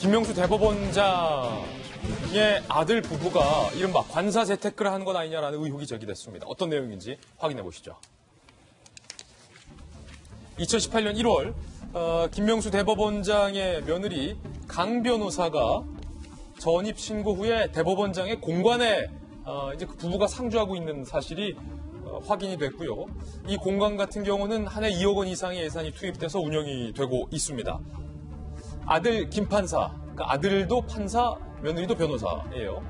김명수 대법원장의 아들 부부가 이른바 관사 재테크를 한 것 아니냐라는 의혹이 제기됐습니다. 어떤 내용인지 확인해 보시죠. 2018년 1월 김명수 대법원장의 며느리 강 변호사가 전입 신고 후에 대법원장의 공관에 이제 그 부부가 상주하고 있는 사실이 확인이 됐고요. 이 공간 같은 경우는 한 해 2억 원 이상의 예산이 투입돼서 운영이 되고 있습니다. 아들 김 판사, 그러니까 아들도 판사, 며느리도 변호사예요.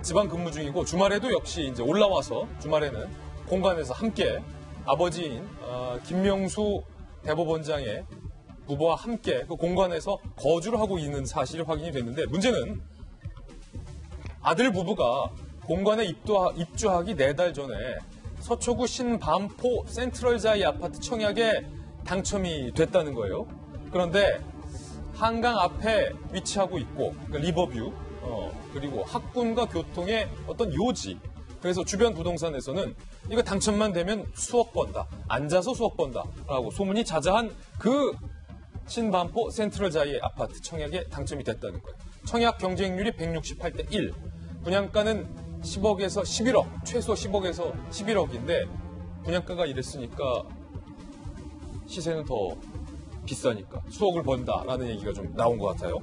지방 근무 중이고 주말에도 역시 이제 올라와서 주말에는 공간에서 함께 아버지인 김명수 대법원장의 부부와 함께 그 공간에서 거주를 하고 있는 사실이 확인이 됐는데 문제는 아들 부부가 공간에 입주하기 4달 전에 서초구 신밤포 센트럴자이 아파트 청약에 당첨이 됐다는 거예요. 그런데 한강 앞에 위치하고 있고 그러니까 리버뷰 그리고 학군과 교통의 어떤 요지 그래서 주변 부동산에서는 이거 당첨만 되면 수억 번다. 앉아서 수억 번다라고 소문이 자자한 그 신밤포 센트럴자이 아파트 청약에 당첨이 됐다는 거예요. 청약 경쟁률이 168대 1. 분양가는 10억에서 11억, 최소 10억에서 11억인데 분양가가 이랬으니까 시세는 더 비싸니까 수억을 번다라는 얘기가 좀 나온 것 같아요.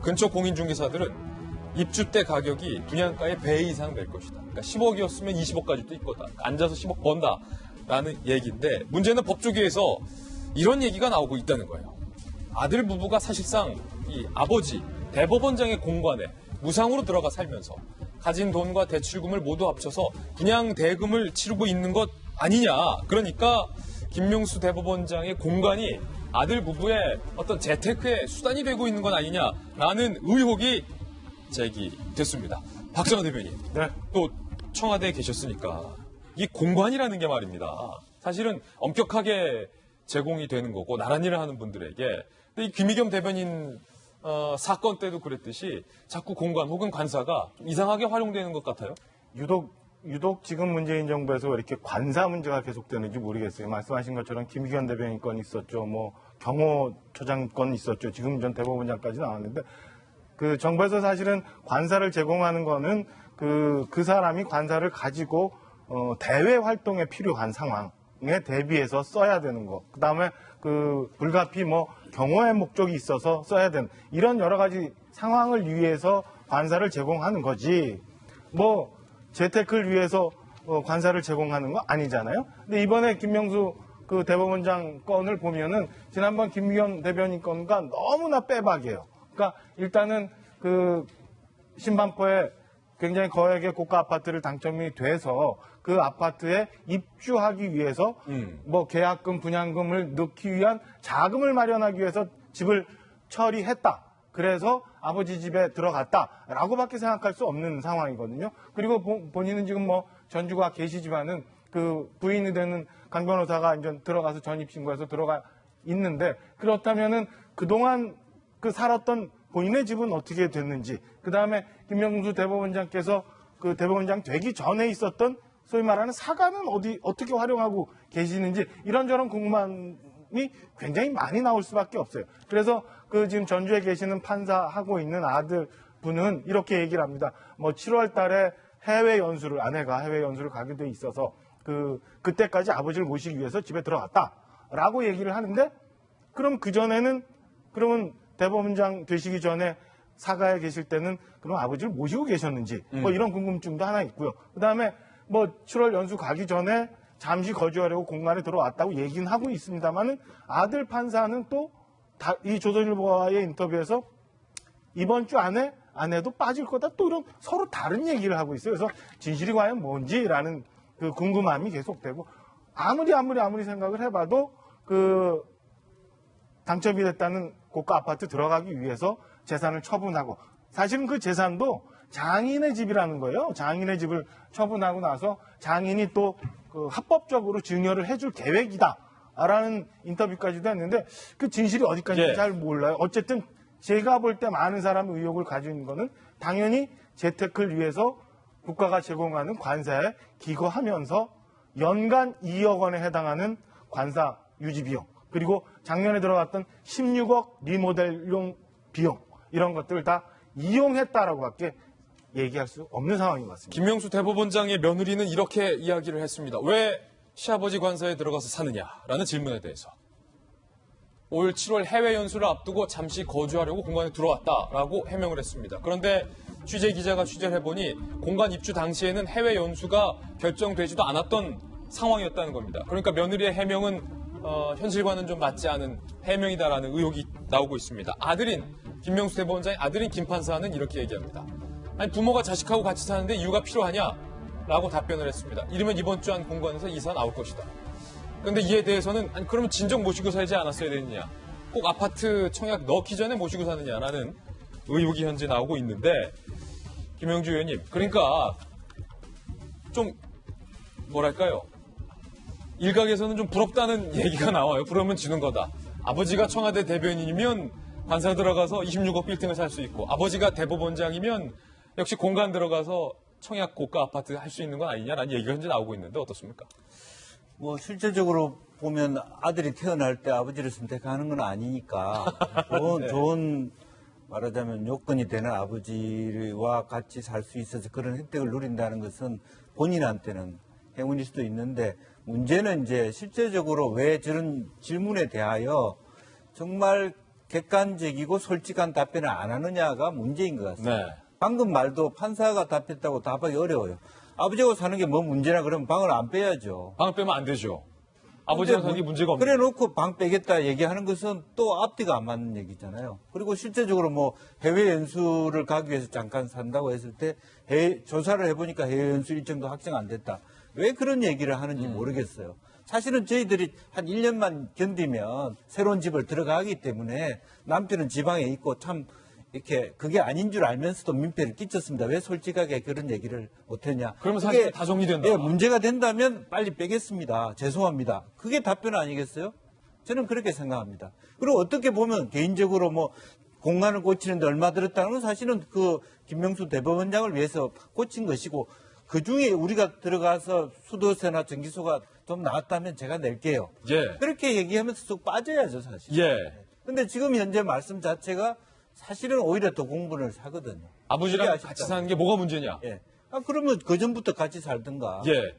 근처 공인중개사들은 입주 때 가격이 분양가의 배 이상 될 것이다. 그러니까 10억이었으면 20억까지도 있 거다. 앉아서 10억 번다라는 얘기인데 문제는 법조계에서 이런 얘기가 나오고 있다는 거예요. 아들 부부가 사실상 이 아버지 대법원장의 공관에 무상으로 들어가 살면서 가진 돈과 대출금을 모두 합쳐서 분양 대금을 치르고 있는 것 아니냐. 그러니까 김명수 대법원장의 공간이 아들 부부의 어떤 재테크의 수단이 되고 있는 건 아니냐라는 의혹이 제기됐습니다. 박정환 대변인, 네. 또 청와대에 계셨으니까 이 공관이라는 게 말입니다. 사실은 엄격하게 제공이 되는 거고 나란 일을 하는 분들에게 근데 이 김의겸 대변인 사건 때도 그랬듯이 자꾸 공관 혹은 관사가 좀 이상하게 활용되는 것 같아요. 유독 지금 문재인 정부에서 왜 이렇게 관사 문제가 계속되는지 모르겠어요. 말씀하신 것처럼 김의겸 대변인 건 있었죠. 뭐 경호처장 건 있었죠. 지금 전 대법원장까지 나왔는데 그 정부에서 사실은 관사를 제공하는 거는 그 사람이 관사를 가지고 대외 활동에 필요한 상황에 대비해서 써야 되는 거. 그다음에 그 불가피 뭐 경호의 목적이 있어서 써야 되는 이런 여러 가지 상황을 위해서 관사를 제공하는 거지. 뭐 재테크를 위해서 관사를 제공하는 거 아니잖아요. 근데 이번에 김명수 그 대법원장 건을 보면은 지난번 김의겸 대변인 건과 너무나 빼박이에요. 그러니까 일단은 그 신반포에 굉장히 거액의 고가 아파트를 당첨이 돼서 그 아파트에 입주하기 위해서 뭐 계약금, 분양금을 넣기 위한 자금을 마련하기 위해서 집을 처리했다. 그래서 아버지 집에 들어갔다라고밖에 생각할 수 없는 상황이거든요. 그리고 본인은 지금 뭐 전주가 계시지만은 그 부인이 되는 강 변호사가 이제 들어가서 전입신고해서 들어가 있는데 그렇다면은 그동안 그 살았던 본인의 집은 어떻게 됐는지 그 다음에 김명수 대법원장께서 그 대법원장 되기 전에 있었던 소위 말하는 사가는 어떻게 활용하고 계시는지 이런저런 궁금함이 굉장히 많이 나올 수밖에 없어요. 그래서 그 지금 전주에 계시는 판사하고 있는 아들 분은 이렇게 얘기를 합니다. 뭐 7월 달에 아내가 해외 연수를 가게 돼 있어서 그때까지 아버지를 모시기 위해서 집에 들어갔다라고 얘기를 하는데 그럼 그러면 대법원장 되시기 전에 사가에 계실 때는 그럼 아버지를 모시고 계셨는지 뭐 이런 궁금증도 하나 있고요. 그다음에 뭐 7월 연수 가기 전에 잠시 거주하려고 공간에 들어왔다고 얘기는 하고 있습니다만은 아들 판사는 또 이 조선일보와의 인터뷰에서 이번 주 안에 아내도 빠질 거다 또 이런 서로 다른 얘기를 하고 있어요. 그래서 진실이 과연 뭔지라는 그 궁금함이 계속되고 아무리 생각을 해봐도 그 당첨이 됐다는 고가 아파트 들어가기 위해서 재산을 처분하고 사실은 그 재산도 장인의 집이라는 거예요. 장인의 집을 처분하고 나서 장인이 또 그 합법적으로 증여를 해줄 계획이다라는 인터뷰까지도 했는데 그 진실이 어디까지인지 잘 몰라요. 어쨌든 제가 볼 때 많은 사람 의혹을 가지고 있는 거는 당연히 재테크를 위해서 국가가 제공하는 관사에 기거하면서 연간 2억 원에 해당하는 관사 유지 비용 그리고 작년에 들어갔던 16억 리모델용 비용 이런 것들을 다 이용했다라고밖에 얘기할 수 없는 상황인 것 같습니다. 김명수 대법원장의 며느리는 이렇게 이야기를 했습니다. 왜 시아버지 관사에 들어가서 사느냐라는 질문에 대해서. 올 7월 해외 연수를 앞두고 잠시 거주하려고 공간에 들어왔다라고 해명을 했습니다. 그런데 취재 기자가 취재를 해보니 공간 입주 당시에는 해외 연수가 결정되지도 않았던 상황이었다는 겁니다. 그러니까 며느리의 해명은 현실과는 좀 맞지 않은 해명이다라는 의혹이 나오고 있습니다. 아들인 김명수 대법원장의 아들인 김 판사는 이렇게 얘기합니다. 아니 부모가 자식하고 같이 사는데 이유가 필요하냐라고 답변을 했습니다. 이러면 이번 주 안 공간에서 이사 나올 것이다. 그런데 이에 대해서는 아니 그러면 진정 모시고 살지 않았어야 되느냐, 꼭 아파트 청약 넣기 전에 모시고 사느냐라는 의혹이 현재 나오고 있는데 김영주 의원님, 그러니까 좀 뭐랄까요, 일각에서는 좀 부럽다는 얘기가 나와요. 부러우면 지는 거다. 아버지가 청와대 대변인이면 관사 들어가서 26억 빌딩을 살 수 있고, 아버지가 대법원장이면 역시 공간 들어가서 청약 고가 아파트 할 수 있는 건 아니냐라는 얘기가 현재 나오고 있는데 어떻습니까? 뭐 실제적으로 보면 아들이 태어날 때 아버지를 선택하는 건 아니니까 좋은 말하자면 요건이 되는 아버지와 같이 살 수 있어서 그런 혜택을 누린다는 것은 본인한테는 행운일 수도 있는데, 문제는 이제 실제적으로 왜 저런 질문에 대하여 정말 객관적이고 솔직한 답변을 안 하느냐가 문제인 것 같습니다. 네. 방금 말도 판사가 답했다고 답하기 어려워요. 아버지하고 사는 게 뭐 문제나 그러면 방을 안 빼야죠. 방을 빼면 안 되죠. 아버지랑 사는 게 문제가 없는 그래 놓고 방 빼겠다 얘기하는 것은 또 앞뒤가 안 맞는 얘기잖아요. 그리고 실제적으로 뭐 해외 연수를 가기 위해서 잠깐 산다고 했을 때 조사를 해보니까 해외 연수 일정도 확정 안 됐다. 왜 그런 얘기를 하는지 모르겠어요. 사실은 저희들이 한 1년만 견디면 새로운 집을 들어가기 때문에 남편은 지방에 있고 참 이렇게 그게 아닌 줄 알면서도 민폐를 끼쳤습니다. 왜 솔직하게 그런 얘기를 못했냐. 그러면 사실 다 정리된다. 예, 문제가 된다면 빨리 빼겠습니다. 죄송합니다. 그게 답변 아니겠어요? 저는 그렇게 생각합니다. 그리고 어떻게 보면 개인적으로 뭐 공간을 고치는데 얼마 들었다는 건 사실은 그 김명수 대법원장을 위해서 고친 것이고, 그 중에 우리가 들어가서 수도세나 전기소가 좀 나왔다면 제가 낼게요. 예. 그렇게 얘기하면서 쭉 빠져야죠, 사실. 예. 근데 지금 현재 말씀 자체가 사실은 오히려 더 공분을 사거든요. 아버지랑 그게 같이 아쉽다. 사는 게 뭐가 문제냐? 예. 그러면 그 전부터 같이 살든가. 예.